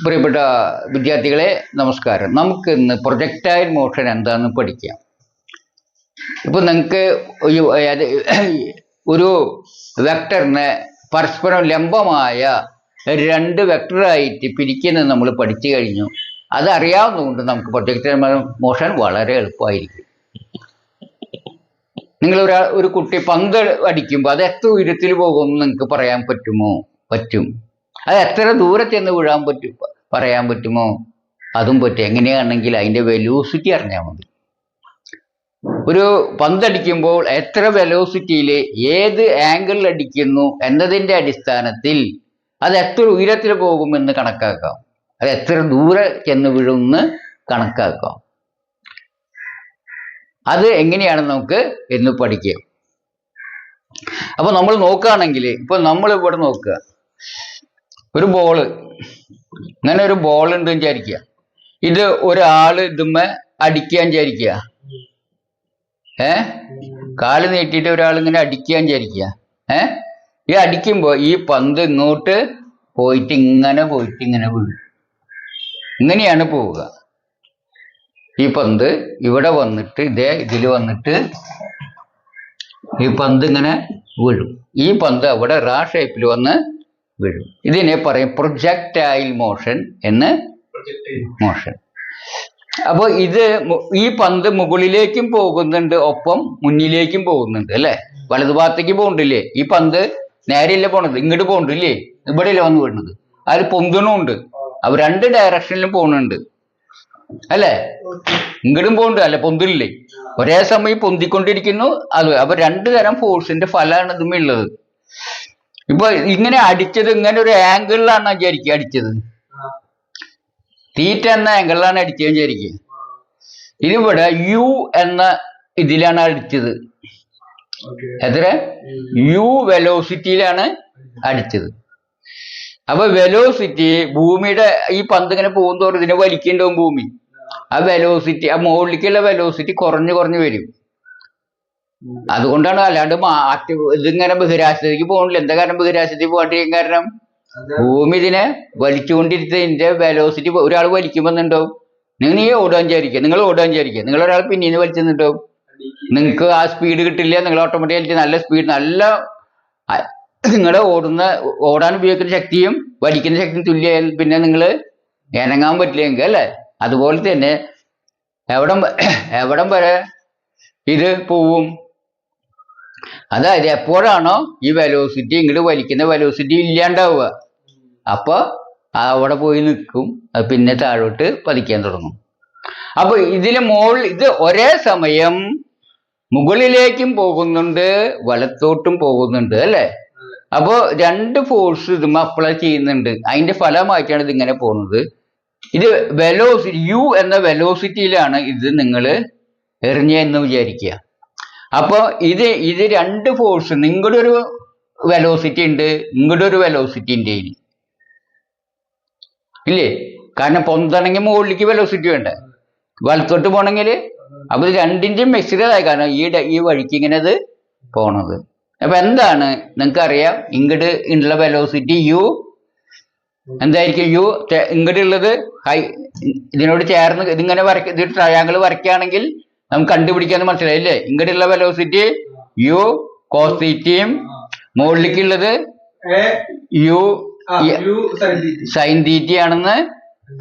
പ്രിയപ്പെട്ട വിദ്യാർത്ഥികളെ നമസ്കാരം. നമുക്ക് ഇന്ന് പ്രൊജക്ടൈൽ മോഷൻ എന്താണെന്ന് പഠിക്കാം. ഇപ്പൊ നിങ്ങൾക്ക് ഒരു വെക്ടറിനെ പരസ്പരം ലംബമായ രണ്ട് വെക്ടറായിട്ട് പിരിക്കുന്നത് നമ്മൾ പഠിച്ചു കഴിഞ്ഞു. അത് അറിയാവുന്നതുകൊണ്ട് നമുക്ക് പ്രൊജക്ടൈൽ മോഷൻ വളരെ എളുപ്പമായിരിക്കും. നിങ്ങൾ ഒരു കുട്ടി പന്ത് അടിക്കുമ്പോൾ അത് എത്ര ഉയരത്തിൽ പോകുമെന്ന് നിങ്ങൾക്ക് പറയാൻ പറ്റുമോ? പറ്റും. അത് എത്ര ദൂരെ ചെന്ന് വീഴാൻ പറ്റും പറയാൻ പറ്റുമോ? അതും പറ്റും. എങ്ങനെയാണെങ്കിൽ അതിൻ്റെ വെലോസിറ്റി അറിഞ്ഞാൽ മതി. ഒരു പന്തടിക്കുമ്പോൾ എത്ര വെലോസിറ്റിയിൽ ഏത് ആംഗിളിൽ അടിക്കുന്നു എന്നതിൻ്റെ അടിസ്ഥാനത്തിൽ അത് എത്ര ഉയരത്തിൽ പോകുമെന്ന് കണക്കാക്കാം. അത് എത്ര ദൂരെ ചെന്ന് വീഴുമെന്ന് കണക്കാക്കാം. അത് എങ്ങനെയാണെന്ന് നമുക്ക് എന്ന് പഠിക്കാം. അപ്പൊ നമ്മൾ നോക്കുകയാണെങ്കിൽ ഇപ്പൊ നമ്മൾ ഇവിടെ നോക്കുക, ഒരു ബോള്, ഇങ്ങനെ ഒരു ബോൾ ഉണ്ട് വിചാരിക്കുക. ഇത് ഒരാള് ഇതുമ്മേ അടിക്കാൻ വിചാരിക്കുക. കാല് നീട്ടിയിട്ട് ഒരാൾ ഇങ്ങനെ അടിക്കാൻ വിചാരിക്കുക. ഈ അടിക്കുമ്പോ ഈ പന്ത് ഇങ്ങോട്ട് പോയിട്ട് ഇങ്ങനെ വീഴും. ഇങ്ങനെയാണ് പോവുക. ഈ പന്ത് ഇവിടെ വന്നിട്ട് ഇതിൽ വന്നിട്ട് ഈ പന്ത് ഇങ്ങനെ വീഴും. ഈ പന്ത് അവിടെ റാ ഷേപ്പിൽ വന്ന് വീഴും. ഇതിനെ പറയും പ്രൊജക്ടൈൽ മോഷൻ എന്ന്. മോഷൻ. അപ്പോൾ ഈ പന്ത് മുകളിലേക്കും പോകുന്നുണ്ട്, ഒപ്പം മുന്നിലേക്കും പോകുന്നുണ്ട് അല്ലേ? വലതുഭാഗത്തേക്ക് പോകണ്ടില്ലേ? ഈ പന്ത് നേരെയല്ലേ പോണത്, ഇങ്ങോട്ട് പോകണ്ടില്ലേ? ഇവിടെയല്ലേ വന്ന് വീഴുന്നത്. അതിൽ പൊന്തണുണ്ട്. അവർ രണ്ട് ഡയറക്ഷനിലും പോകുന്നുണ്ട് അല്ലേ? ഇങ്ങോട്ടും പോകുന്നുണ്ട് അല്ലെ? പൊന്തില്ലേ? ഒരേ സമയം പൊന്തിക്കൊണ്ടിരിക്കുന്നു. അത് അപ്പൊ രണ്ടു തരം ഫോഴ്സിന്റെ ഫലമാണ് ഇതുമേ ഉള്ളത്. ഇപ്പൊ ഇങ്ങനെ അടിച്ചത് ഇങ്ങനെ ഒരു ആംഗിളിലാണ് വിചാരിക്കുക. അടിച്ചത് തീറ്റ എന്ന ആംഗിളിലാണ് അടിച്ചത് വിചാരിക്കുക. ഇതിവിടെ യു എന്ന ഇതിലാണ് അടിച്ചത്. എത്ര? യു വെലോസിറ്റിയിലാണ് അടിച്ചത്. അപ്പൊ വെലോസിറ്റി ഭൂമിയുടെ ഈ പന്ത് ഇങ്ങനെ പോകുന്നതോറും ഇതിനെ വലിക്കുന്നുണ്ടാവും ഭൂമി. ആ വെലോസിറ്റി, ആ മുകളിലേക്കുള്ള വെലോസിറ്റി കുറഞ്ഞു വരും. അതുകൊണ്ടാണ്. അല്ലാണ്ട് ഇതിങ്ങനെ ബഹിരാശത്തേക്ക് പോകണില്ല. എന്താ കാരണം ബഹിരാശത്തേക്ക് പോകാണ്ടിരിക്കും? കാരണം ഭൂമി ഇതിനെ വലിച്ചുകൊണ്ടിരുന്നതിന്റെ വെലോസിറ്റി ഒരാൾ വലിക്കുമ്പോന്നുണ്ടാവും. നീ ഓടാൻ വിചാരിക്കുക, നിങ്ങൾ ഓടാൻ വിചാരിക്കുക, നിങ്ങളൊരാൾ പിന്നീന്ന് വലിച്ചെന്നുണ്ടാവും. നിങ്ങൾക്ക് ആ സ്പീഡ് കിട്ടില്ല. നിങ്ങൾ ഓട്ടോമാറ്റിക്കായിട്ട് നല്ല സ്പീഡ്, നല്ല നിങ്ങളെ ഓടാൻ ഉപയോഗിക്കുന്ന ശക്തിയും വലിക്കുന്ന ശക്തിയും തുല്യമായാൽ പിന്നെ നിങ്ങൾ ഇണങ്ങാൻ പറ്റില്ലെങ്കിൽ അല്ലേ? അതുപോലെ തന്നെ എവിടം വരെ ഇത് പോവും? അതായത് എപ്പോഴാണോ ഈ വെലോസിറ്റി ഇങ്ങോട്ട് വലിക്കുന്ന വെലോസിറ്റി ഇല്ലാണ്ടാവുക, അപ്പൊ അവിടെ പോയി നിൽക്കും. അത് പിന്നെ താഴോട്ട് പതിക്കാൻ തുടങ്ങും. അപ്പൊ ഇത് ഒരേ സമയം മുകളിലേക്കും പോകുന്നുണ്ട്, വലത്തോട്ടും പോകുന്നുണ്ട് അല്ലേ? അപ്പോൾ രണ്ട് ഫോഴ്സ് ഇതും അപ്ലൈ ചെയ്യുന്നുണ്ട്. അതിന്റെ ഫലമായിട്ടാണ് ഇതിങ്ങനെ പോകുന്നത്. ഇത് വെലോസിറ്റി യു എന്ന വെലോസിറ്റിയിലാണ് ഇത് നിങ്ങൾ എറിഞ്ഞെന്ന് വിചാരിക്കുക. അപ്പോൾ ഇത് രണ്ട് ഫോഴ്സ്, നിങ്ങളുടെ ഒരു വെലോസിറ്റി ഉണ്ട്, ഇങ്ങോട്ട് ഒരു വെലോസിറ്റി ഉണ്ട് ഇല്ലേ? കാരണം പൊന്തണമെങ്കിൽ മുകളിലേക്ക് വെലോസിറ്റി വേണ്ടേ, വലത്തോട്ട് പോകണമെങ്കിൽ. അപ്പൊ ഇത് രണ്ടിൻ്റെയും മിക്സ്ഡായ കാരണം ഈ വഴിക്ക് ഇങ്ങനെ അത് പോണത്. അപ്പൊ എന്താണ് നിങ്ങൾക്കറിയാം? ഇങ്ങോട്ട് ഉള്ള വെലോസിറ്റി യു എന്തായിരിക്കും? യു ഇങ്ങോട്ട് ഉള്ളത് ഇതിനോട് ചേർന്ന് ഇതിങ്ങനെ ഇത് ട്രയാങ്കിൾ വരയ്ക്കുകയാണെങ്കിൽ നമുക്ക് കണ്ടുപിടിക്കാന്ന് മനസ്സിലായില്ലേ? ഇങ്ങോട്ടുള്ള വെലോസിറ്റി യു കോസ് തീറ്റയും മുകളിലേക്കുള്ളത് യു സൈൻ തീറ്റയാണെന്ന്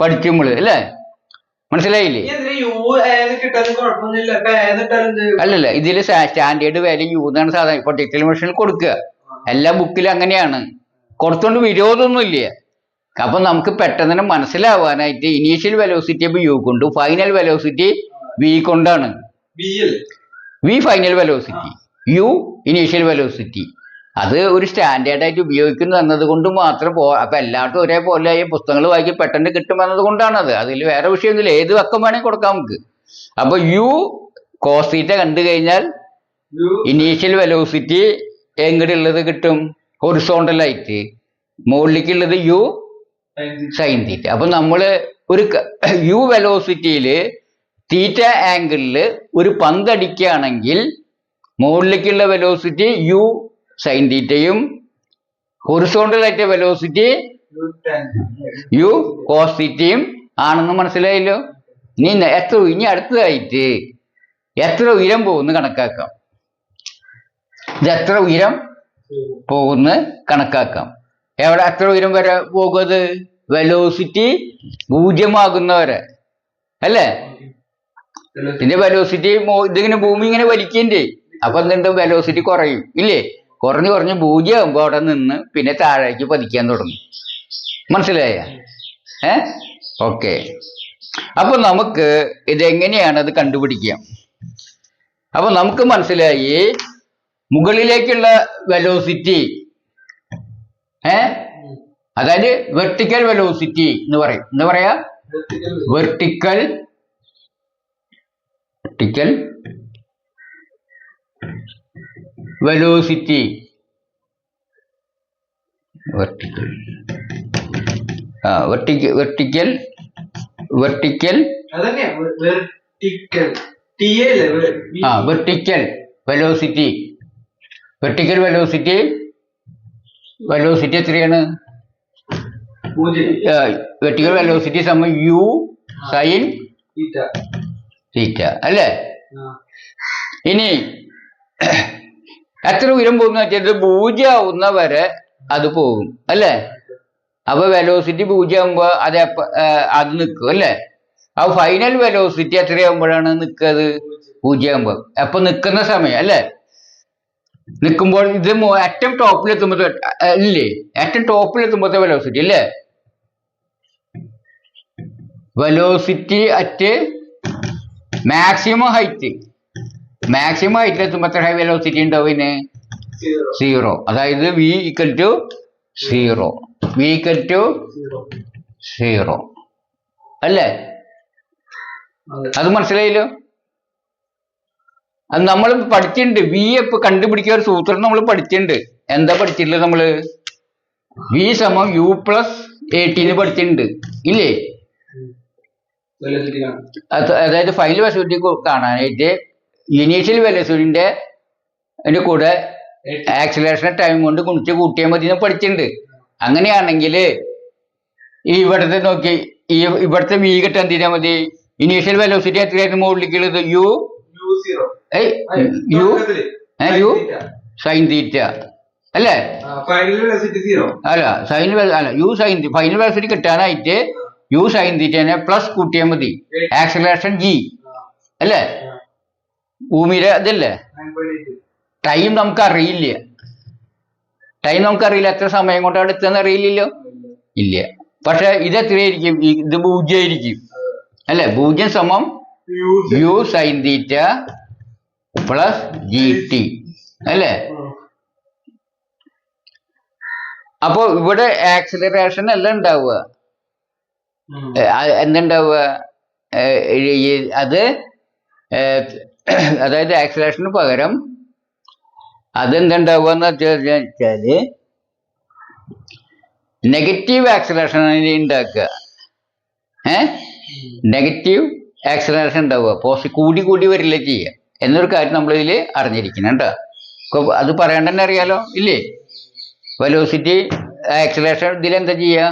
പഠിക്കുമ്പോൾ അല്ലേ? മനസ്സിലായില്ലേ? അല്ലല്ല, ഇതിൽ സ്റ്റാൻഡേർഡ് വാല്യൂ യു എന്നാണ് സാധാരണ പ്രൊജക്ടൈൽ മോഷനിൽ കൊടുക്കുക. എല്ലാ ബുക്കിലും അങ്ങനെയാണ് കൊടുത്തോണ്ട് വിരോധമൊന്നുമില്ല. അപ്പൊ നമുക്ക് പെട്ടെന്ന് തന്നെ മനസ്സിലാവാനായിട്ട് ഇനീഷ്യൽ വെലോസിറ്റി യു കൊണ്ടും ഫൈനൽ വെലോസിറ്റി വി കൊണ്ടാണ്. V final velocity, U initial velocity. അത് ഒരു സ്റ്റാൻഡേർഡായിട്ട് ഉപയോഗിക്കുന്നു എന്നത് കൊണ്ട് മാത്രം അപ്പൊ എല്ലായിടത്തും ഒരേപോലെ ഈ പുസ്തകങ്ങൾ വായിക്കും പെട്ടെന്ന് കിട്ടുമെന്നത് കൊണ്ടാണത്. അതിൽ വേറെ വിഷയമൊന്നുമില്ല. ഏത് വക്കം വേണമെങ്കിൽ കൊടുക്കാം നമുക്ക്. അപ്പൊ യു കോസ് തീറ്റ കണ്ടു കഴിഞ്ഞാൽ ഇനീഷ്യൽ വെലോസിറ്റി എങ്ങോട്ടുള്ളത് കിട്ടും? ഹൊറിസോണ്ടലായിട്ട്. മുകളിലേക്കുള്ളത് യു സൈൻ തീറ്റ. അപ്പൊ നമ്മള് ഒരു യു വെലോസിറ്റിയിൽ തീറ്റ ആംഗിളിൽ ഒരു പന്തടിക്കുകയാണെങ്കിൽ മുകളിലേക്കുള്ള വെലോസിറ്റി യു സൈൻ തീറ്റയും ഹൊറിസോണ്ടൽ ആയിട്ട് വെലോസിറ്റി യു കോസ് തീറ്റയും ആണെന്ന് മനസ്സിലായല്ലോ. ഇനി അടുത്തതായിട്ട് എത്ര ഉയരം പോകുന്നു കണക്കാക്കാം. ഇത് എത്ര ഉയരം പോകുന്ന കണക്കാക്കാം. എവിടെ എത്ര ഉയരം വരെ പോകുന്നത്? വെലോസിറ്റി 0 വരെ അല്ലേ? ഇതിന്റെ വെലോസിറ്റി ഇതിങ്ങനെ ഭൂമി ഇങ്ങനെ വലിക്കണ്ടേ, അപ്പൊ എന്തുണ്ട്, വെലോസിറ്റി കുറയും ഇല്ലേ? കുറഞ്ഞ് 0 ആകുമ്പോ അവിടെ നിന്ന് പിന്നെ താഴേക്ക് പതിക്കാൻ തുടങ്ങും. മനസ്സിലായ? ഓക്കെ. അപ്പൊ നമുക്ക് ഇതെങ്ങനെയാണ് അത് കണ്ടുപിടിക്കാം? അപ്പൊ നമുക്ക് മനസ്സിലായി മുകളിലേക്കുള്ള വെലോസിറ്റി, അതായത് വെർട്ടിക്കൽ വെലോസിറ്റി എന്ന് പറയും. എന്താ പറയാ? Vertical velocity. Vertical velocity. Velocity എത്രയാണ്? വെർട്ടിക്കൽ വെലോസിറ്റി സമം യു സൈൻ തീറ്റ അല്ലേ? ഇനി എത്ര ഉയരം പോകുന്ന വെച്ചാൽ 0 ആവുന്ന വരെ അത് പോകും അല്ലേ? അപ്പൊ വെലോസിറ്റി 0 ആകുമ്പോ അത് നിൽക്കും അല്ലേ? അപ്പൊ ഫൈനൽ വെലോസിറ്റി എത്രയാകുമ്പോഴാണ് നിൽക്കുന്നത്? 0 ആകുമ്പോ. അപ്പൊ നിൽക്കുന്ന സമയം അല്ലേ? നിൽക്കുമ്പോൾ ഇത് ഏറ്റവും ടോപ്പിലെത്തുമ്പോ ഇല്ലേ? ഏറ്റവും ടോപ്പിലെത്തുമ്പോഴത്തെ വെലോസിറ്റി അല്ലേ? വെലോസിറ്റി അറ്റ് മാക്സിമം ഹൈറ്റിലെത്തുമ്പോ എത്ര വെലോസിറ്റി ഉണ്ടാവും? ഇതിന് 0. അതായത് v = 0 അല്ലേ? അത് മനസ്സിലായല്ലോ. അത് നമ്മൾ പഠിച്ചിട്ടുണ്ട്. വി ഇപ്പൊ കണ്ടുപിടിക്കാൻ ഒരു സൂത്രം നമ്മൾ പഠിച്ചിട്ടുണ്ട്. എന്താ പഠിച്ചിട്ടുള്ളത്? നമ്മള് v = u + at പഠിച്ചിട്ടുണ്ട് ഇല്ലേ? അതായത് ഫൈനൽ വെലോസിറ്റി കാണാനായിട്ട് ഇനീഷ്യൽ വെലോസിറ്റിന്റെ കൂടെ ആക്സിലറേഷൻ ടൈം കൊണ്ട് ഗുണിച്ച് കൂട്ടിയാൽ മതി എന്ന് പഠിച്ചിട്ടുണ്ട്. അങ്ങനെയാണെങ്കിൽ ഇവിടുത്തെ നോക്കി, ഇവിടുത്തെ v കിട്ടാൻ തീരാ മതി. ഇനീഷ്യൽ വെലോസിറ്റി എത്രയായിരുന്നു മുകളിലേക്കുള്ളത്? യു സൈൻ തീറ്റ അല്ലേ? അല്ല യു സൈൻ ഫൈനൽ വെലോസിറ്റി കിട്ടാനായിട്ട് യു സൈൻ തീറ്റനെ പ്ലസ് കൂട്ടിയാൽ മതി. ആക്സിലറേഷൻ g അല്ലേ? ഭൂമിയുടെ ഇതല്ലേ? ടൈം നമുക്കറിയില്ല. എത്ര സമയം കൊണ്ടാണ് എത്തുന്ന അറിയില്ലല്ലോ. ഇല്ല. പക്ഷെ ഇത് എത്രയായിരിക്കും? ഇത് 0 ആയിരിക്കും അല്ലെ? 0 സമം U sine theta plus gt അല്ലേ? അപ്പൊ ഇവിടെ ആക്സിലറേഷൻ അല്ല ഉണ്ടാവുക. എന്തുണ്ടാവുക? അതായത് ആക്സിലറേഷന് പകരം അതെന്തുണ്ടാവുക എന്ന് വെച്ചാല് നെഗറ്റീവ് ആക്സിലറേഷൻ ഉണ്ടാക്കുക. നെഗറ്റീവ് ആക്സിലറേഷൻ ഉണ്ടാവുക. കൂടി വരില്ല ചെയ്യുക എന്നൊരു കാര്യം നമ്മൾ ഇതിൽ അറിഞ്ഞിരിക്കണം കേട്ടോ. അത് പറയാണ്ട് തന്നെ അറിയാലോ ഇല്ലേ? വെലോസിറ്റി ആക്സിലറേഷൻ ഇതിലെന്താ ചെയ്യുക?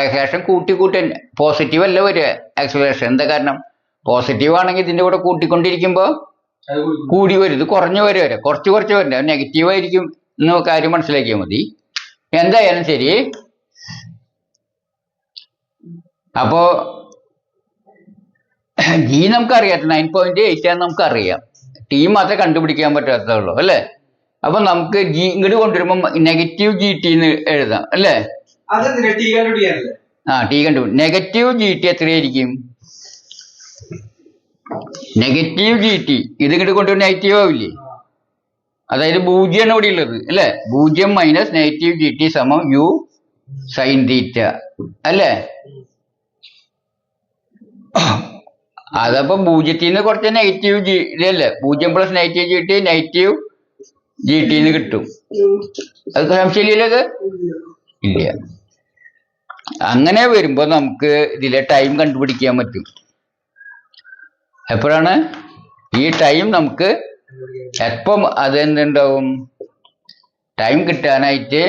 ആക്സിലറേഷൻ കൂട്ടി പോസിറ്റീവ് അല്ല വരിക ആക്സിലറേഷൻ. എന്താ കാരണം? പോസിറ്റീവ് ആണെങ്കിൽ ഇതിന്റെ കൂടെ കൂട്ടിക്കൊണ്ടിരിക്കുമ്പോൾ കൂടി വരും. ഇത് കുറഞ്ഞു വരെ കുറച്ച് വരണ്ട. നെഗറ്റീവ് ആയിരിക്കും എന്ന് കാര്യം മനസ്സിലാക്കിയാൽ മതി. എന്തായാലും ശരി. അപ്പോ ജി നമുക്കറിയാം 9.8 ആണെന്ന് നമുക്കറിയാം. ടി മാത്രമേ കണ്ടുപിടിക്കാൻ പറ്റാത്തുള്ളൂ അല്ലേ? അപ്പൊ നമുക്ക് ജി ഇങ്ങോട്ട് കൊണ്ടുവരുമ്പോ നെഗറ്റീവ് ജി ടി എന്ന് എഴുതാം അല്ലേ? ടി കണ്ടുപിടിക്കും. നെഗറ്റീവ് ജി ടി എത്രയായിരിക്കും? നെഗറ്റീവ് ജി ടി ഇത് ഇങ്ങോട്ട് കൊണ്ടുവരുന്ന നെഗറ്റീവ് ആവില്ലേ? അതായത് 0 ഇവിടെ ഉള്ളത് അല്ലേ? 0 മൈനസ് നെഗറ്റീവ് ജി ടി സമം യു സൈൻ തീറ്റ അല്ലേ? അതപ്പോ 0 കുറച്ച് നെഗറ്റീവ് ജി അല്ലേ? 0 plus negative G T negative G tin കിട്ടും. അത് സംശയമില്ലല്ലോ? അത് ഇല്ല. അങ്ങനെ വരുമ്പോ നമുക്ക് ഇതിലെ ടൈം കണ്ടുപിടിക്കാൻ പറ്റും. എപ്പോഴാണ് ഈ ടൈം നമുക്ക് എപ്പം അതെന്തുണ്ടാവും? ടൈം കിട്ടാനായിട്ട്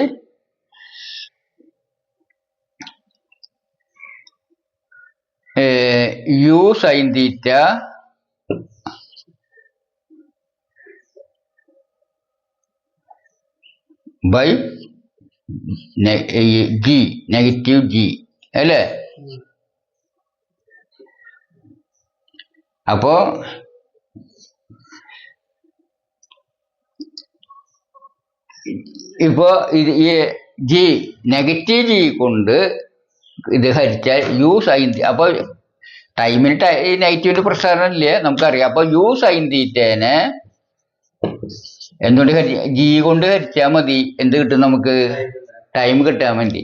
U sine theta by G, negative G അല്ലേ? അപ്പോ ഇപ്പോ ഈ ജി നെഗറ്റീവ് ജി കൊണ്ട് ഇത് ഹരിച്ചാൽ യു സൈൻ, അപ്പോൾ ടൈമിന് നെഗറ്റീവിന്റെ പ്രശ്നമില്ല നമുക്കറിയാം. അപ്പൊ യു സൈൻ തീറ്റേനെ എന്തുകൊണ്ട് ജി കൊണ്ട് ഹരിച്ചാൽ മതി. എന്ത് കിട്ടും നമുക്ക്? ടൈം കിട്ടാൻ വേണ്ടി.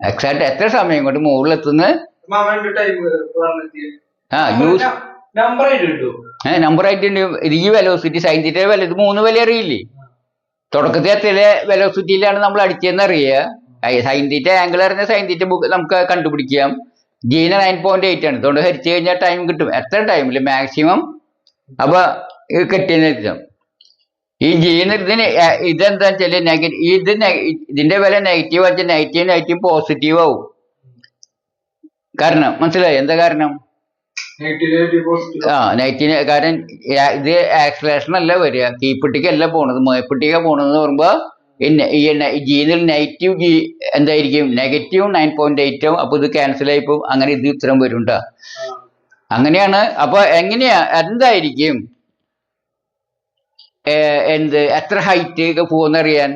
എക്സാക്ട് എത്ര സമയം കൊണ്ട് മുകളിലെത്തുന്ന നമ്പർ ആയിട്ട് ഇത് ഈ വെലോസിറ്റി സൈൻ തീറ്റ വില, ഇത് 3 വില അറിയില്ലേ? തുടക്കത്തിൽ എത്ര വെലോസിറ്റിയിലാണ് നമ്മൾ അടിച്ചതെന്ന് അറിയുക. സൈൻ തീറ്റ ആംഗിൾ അറിഞ്ഞ സൈൻ തീറ്റ നമുക്ക് കണ്ടുപിടിക്കാം. ജീന് 9.8 ആണ്. അതുകൊണ്ട് ഹരിച്ചു കഴിഞ്ഞാൽ ടൈം കിട്ടും. എത്ര ടൈമിൽ മാക്സിമം അപ്പൊ കിട്ടിയെന്ന്. ഈ ജീന് ഇതെന്താ വെച്ചാല് ഇതിന്റെ വില നെഗറ്റീവ് വെച്ചാൽ നെഗറ്റീവ് പോസിറ്റീവ് ആവും. കാരണം മനസ്സിലായി എന്താ കാരണം? നെഗറ്റീവ് കാരണം ഇത് ആക്സിലേഷൻ അല്ല വരിക, കീഴ്പ്പെട്ടിക്കല്ല പോണത്, മേപ്പെട്ടിക്ക പോണെന്ന് പറയുമ്പോ ജീനിൽ നെഗറ്റീവ് ജി എന്തായിരിക്കും? നെഗറ്റീവ് 9.8 ആവും. അപ്പൊ ഇത് ക്യാൻസൽ ആയിപ്പോ അങ്ങനെ ഇത് ഉത്തരം വരും ട്ടാ. അങ്ങനെയാണ്. അപ്പൊ എങ്ങനെയാ എന്തായിരിക്കും എത്ര ഹൈറ്റ് പോകുന്നറിയാൻ?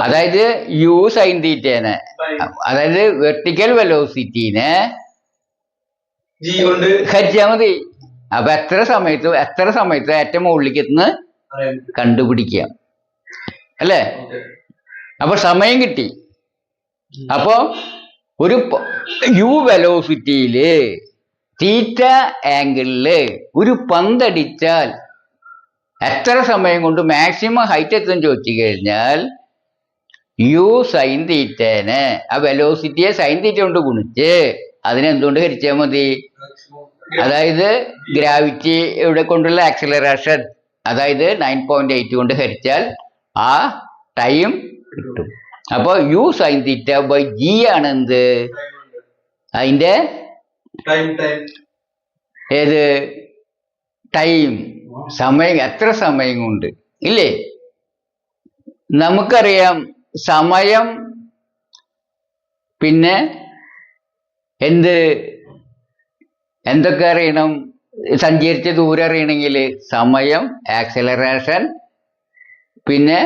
അതായത് യു സൈൻ തീറ്റേനെ, അതായത് വെർട്ടിക്കൽ വെലോസിറ്റീനെ ഹരിച്ചാൽ മതി. അപ്പൊ എത്ര സമയത്ത് ഏറ്റവും മുകളിലേക്ക് എത്തുന്ന കണ്ടുപിടിക്കാം അല്ലേ? അപ്പൊ സമയം കിട്ടി. അപ്പൊ ഒരു യു വെലോസിറ്റിയില് തീറ്റ ആംഗിളില് ഒരു പന്തടിച്ചാൽ എത്ര സമയം കൊണ്ട് മാക്സിമം ഹൈറ്റ് എത്തും ചോദിച്ചു കഴിഞ്ഞാൽ യു സൈൻ തീറ്റേനെ ആ വെലോസിറ്റിയെ സൈൻ തീറ്റ കൊണ്ട് ഗുണിച്ച് അതിനെന്തുകൊണ്ട് ഹരിച്ചാൽ മതി? അതായത് ഗ്രാവിറ്റിയുടെ കൊണ്ടുള്ള ആക്സിലറേഷൻ, അതായത് 9.8 കൊണ്ട് ഹരിച്ചാൽ ആ ടൈം കിട്ടും. അപ്പൊ u sine theta by g ആണ് എന്ത്? അതിന്റെ ഏത് ടൈം, സമയം, എത്ര സമയം കൊണ്ട് ഇല്ലേ? നമുക്കറിയാം സമയം, പിന്നെ എന്തൊക്കെ അറിയണം? സഞ്ചരിച്ച ദൂരം അറിയണമെങ്കിൽ സമയം, ആക്സിലറേഷൻ, പിന്നെ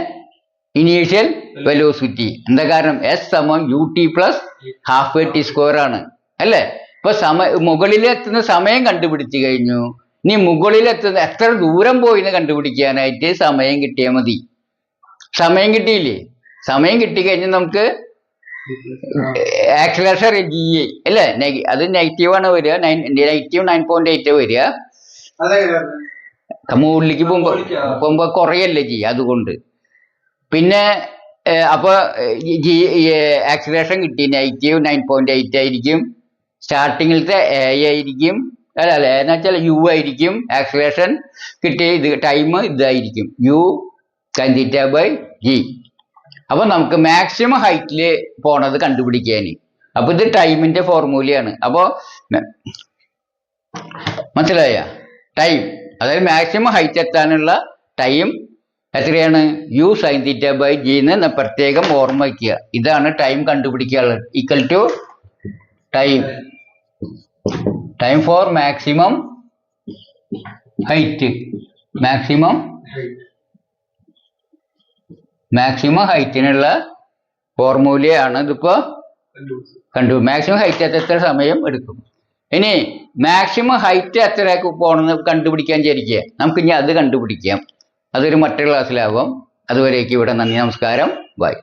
ഇനീഷ്യൽ വെലോസിറ്റി. എന്താ കാരണം? എസ് സമം u t plus half t square ആണ് അല്ലേ? ഇപ്പൊ മുകളിലെത്തുന്ന സമയം കണ്ടുപിടിച്ചു കഴിഞ്ഞു. ഇനി മുകളിലെത്തുന്ന എത്ര ദൂരം പോയിന്ന് കണ്ടുപിടിക്കാനായിട്ട് സമയം കിട്ടിയാൽ മതി. സമയം കിട്ടിയില്ലേ? സമയം കിട്ടിക്കഴിഞ്ഞാൽ നമുക്ക് ആക്സിലറേഷൻ ജി അല്ലേ? അത് നെഗറ്റീവ് ആണ് വരിക, നെഗറ്റീവ് 9.8 വരിക. മുകളിലേക്ക് പോകുമ്പോ കുറയല്ലേ ജി, അതുകൊണ്ട്. പിന്നെ അപ്പൊ ജി ആക്സിലറേഷൻ കിട്ടി നെഗറ്റീവ് 9.8 ആയിരിക്കും. സ്റ്റാർട്ടിങ്ങിലത്തെ എ ആയിരിക്കും, അല്ല എന്ന് വെച്ചാൽ യു ആയിരിക്കും. ആക്സിലറേഷൻ കിട്ടിയ ഇത് ടൈം ഇതായിരിക്കും u sine theta by g. അപ്പൊ നമുക്ക് മാക്സിമം ഹൈറ്റില് പോണത് കണ്ടുപിടിക്കാന്. അപ്പൊ ഇത് ടൈമിന്റെ ഫോർമുലയാണ്. അപ്പോ മനസ്സിലായ? ടൈം അതായത് മാക്സിമം ഹൈറ്റ് എത്താനുള്ള ടൈം എത്രയാണ്? U sine theta by g എന്ന് പ്രത്യേകം ഓർമ്മ വയ്ക്കുക. ഇതാണ് ടൈം കണ്ടുപിടിക്കാനുള്ളത്. Equal to time for maximum height. Maximum ഹൈറ്റിനുള്ള ഫോർമുലയാണ് ഇതിപ്പോ മാക്സിമം ഹൈറ്റ് എത്ര സമയം എടുക്കും. ഇനി മാക്സിമം ഹൈറ്റ് എത്ര പോണെന്ന് കണ്ടുപിടിക്കാൻ വിചാരിക്കുക. നമുക്ക് ഇനി അത് കണ്ടുപിടിക്കാം. അതൊരു മറ്റൊരു ക്ലാസ്സിലാവും. അതുവരേക്കും ഇവിടെ നന്ദി, നമസ്കാരം, ബൈ.